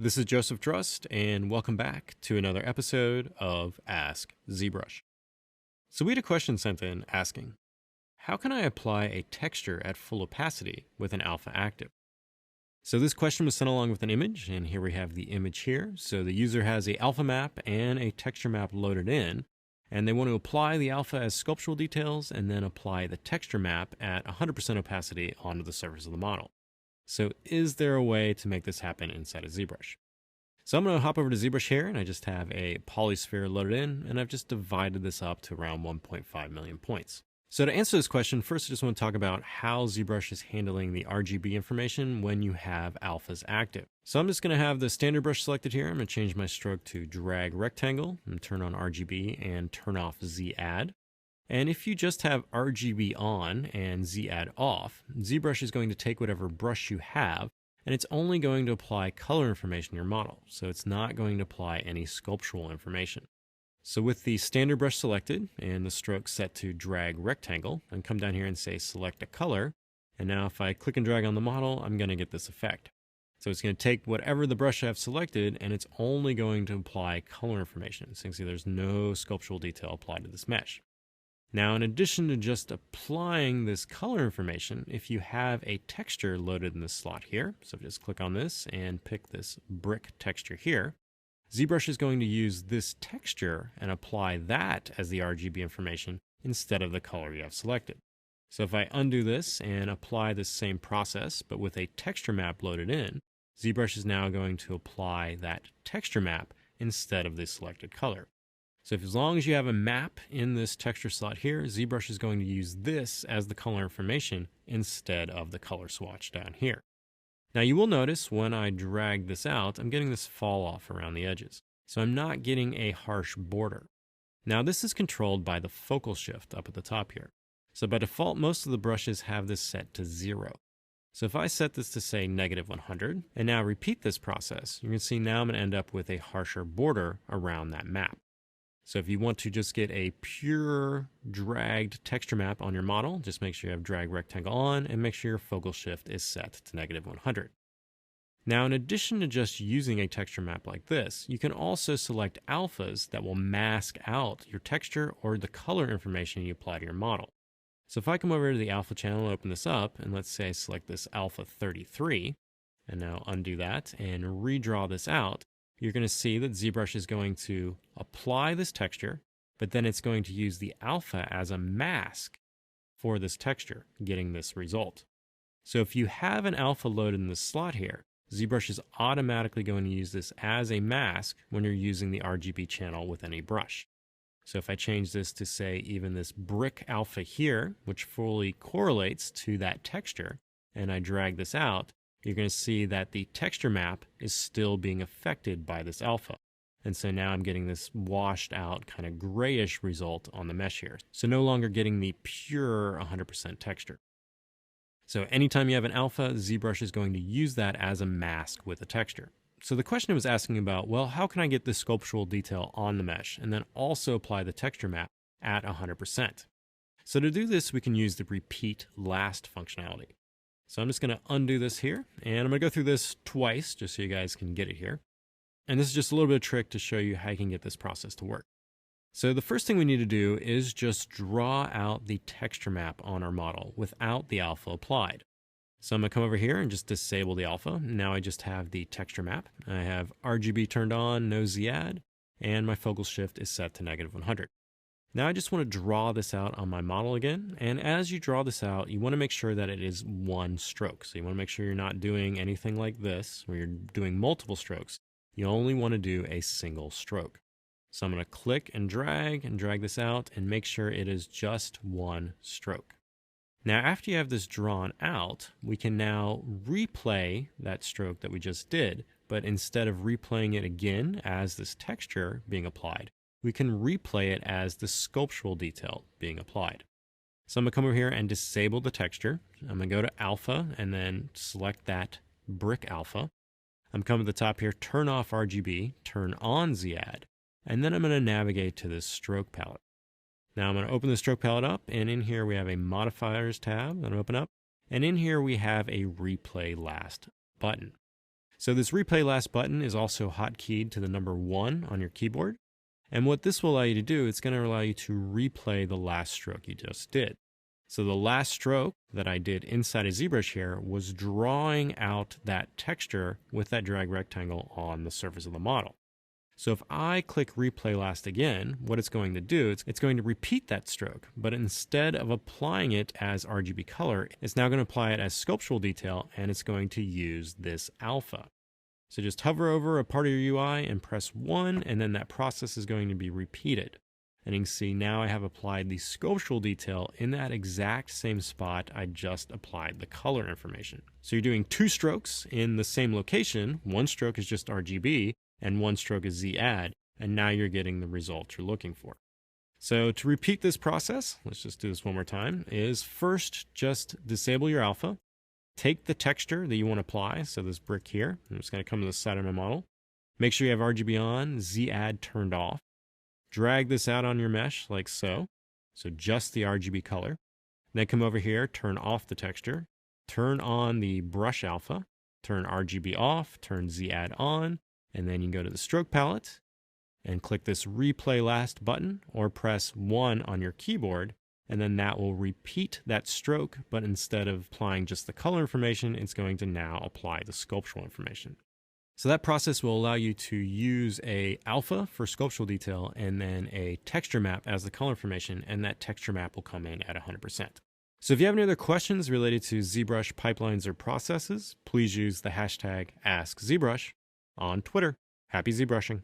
This is Joseph Drust, and welcome back to another episode of Ask ZBrush. So we had a question sent in asking, how can I apply a texture at full opacity with an alpha active? So this question was sent along with an image, and here we have the image here. So the user has a alpha map and a texture map loaded in, and they want to apply the alpha as sculptural details and then apply the texture map at 100% opacity onto the surface of the model. So is there a way to make this happen inside of ZBrush? So I'm going to hop over to ZBrush Share, and I just have a polysphere loaded in, and I've just divided this up to around 1.5 million points. So to answer this question, first I just want to talk about how ZBrush is handling the RGB information when you have alphas active. So I'm just going to have the standard brush selected here. I'm going to change my stroke to drag rectangle and turn on RGB and turn off Z-Add. And if you just have RGB on and Z-Add off, ZBrush is going to take whatever brush you have, and it's only going to apply color information to your model. So it's not going to apply any sculptural information. So with the standard brush selected and the stroke set to drag rectangle, I can come down here and say select a color. And now if I click and drag on the model, I'm going to get this effect. So it's going to take whatever the brush I have selected, and it's only going to apply color information. So you can see there's no sculptural detail applied to this mesh. Now, in addition to just applying this color information, if you have a texture loaded in this slot here, so just click on this and pick this brick texture here, ZBrush is going to use this texture and apply that as the RGB information instead of the color you have selected. So if I undo this and apply this same process, but with a texture map loaded in, ZBrush is now going to apply that texture map instead of the selected color. So as long as you have a map in this texture slot here, ZBrush is going to use this as the color information instead of the color swatch down here. Now you will notice when I drag this out, I'm getting this fall off around the edges. So I'm not getting a harsh border. Now this is controlled by the focal shift up at the top here. So by default, most of the brushes have this set to 0. So if I set this to say -100 and now repeat this process, you can see now I'm going to end up with a harsher border around that map. So if you want to just get a pure dragged texture map on your model, just make sure you have drag rectangle on and make sure your focal shift is set to -100. Now, in addition to just using a texture map like this, you can also select alphas that will mask out your texture or the color information you apply to your model. So if I come over to the alpha channel and open this up, and let's say I select this alpha 33, and now undo that and redraw this out, you're going to see that ZBrush is going to apply this texture, but then it's going to use the alpha as a mask for this texture, getting this result. So if you have an alpha loaded in this slot here, ZBrush is automatically going to use this as a mask when you're using the RGB channel with any brush. So if I change this to say even this brick alpha here, which fully correlates to that texture, and I drag this out, you're going to see that the texture map is still being affected by this alpha. And so now I'm getting this washed out kind of grayish result on the mesh here. So no longer getting the pure 100% texture. So anytime you have an alpha, ZBrush is going to use that as a mask with a texture. So the question was asking about, well, how can I get this sculptural detail on the mesh and then also apply the texture map at 100%? So to do this, we can use the repeat last functionality. So I'm just going to undo this here, and I'm going to go through this twice just so you guys can get it here. And this is just a little bit of a trick to show you how you can get this process to work. So the first thing we need to do is just draw out the texture map on our model without the alpha applied. So I'm going to come over here and just disable the alpha. Now I just have the texture map. I have RGB turned on, no Z-Add, and my focal shift is set to -100. Now I just want to draw this out on my model again, and as you draw this out, you want to make sure that it is one stroke. So you want to make sure you're not doing anything like this, where you're doing multiple strokes. You only want to do a single stroke. So I'm going to click and drag this out, and make sure it is just one stroke. Now after you have this drawn out, we can now replay that stroke that we just did, but instead of replaying it again as this texture being applied, we can replay it as the sculptural detail being applied. So I'm going to come over here and disable the texture. I'm going to go to alpha and then select that brick alpha. I'm coming to the top here, turn off RGB, turn on Z-Add, and then I'm going to navigate to this stroke palette. Now I'm going to open the stroke palette up, and in here we have a modifiers tab. I'm going to open up, and in here we have a replay last button. So this replay last button is also hotkeyed to the number 1 on your keyboard. And what this will allow you to do, it's going to allow you to replay the last stroke you just did. So the last stroke that I did inside of ZBrush Share was drawing out that texture with that drag rectangle on the surface of the model. So if I click replay last again, what it's going to do, it's going to repeat that stroke, but instead of applying it as RGB color, it's now going to apply it as sculptural detail, and it's going to use this alpha. So just hover over a part of your UI and press 1, and then that process is going to be repeated. And you can see now I have applied the sculptural detail in that exact same spot I just applied the color information. So you're doing 2 strokes in the same location. One stroke is just RGB, and one stroke is Z-add, and now you're getting the result you're looking for. So to repeat this process, let's just do this one more time, is first just disable your alpha. Take the texture that you want to apply, so this brick here, I'm just going to come to the side of my model. Make sure you have RGB on, Z-add turned off. Drag this out on your mesh like so, so just the RGB color. Then come over here, turn off the texture, turn on the brush alpha, turn RGB off, turn Z-add on, and then you can go to the stroke palette and click this replay last button or press 1 on your keyboard. And then that will repeat that stroke, but instead of applying just the color information, it's going to now apply the sculptural information. So that process will allow you to use a alpha for sculptural detail and then a texture map as the color information, and that texture map will come in at 100%. So if you have any other questions related to ZBrush pipelines or processes, please use the hashtag AskZBrush on Twitter. Happy ZBrushing.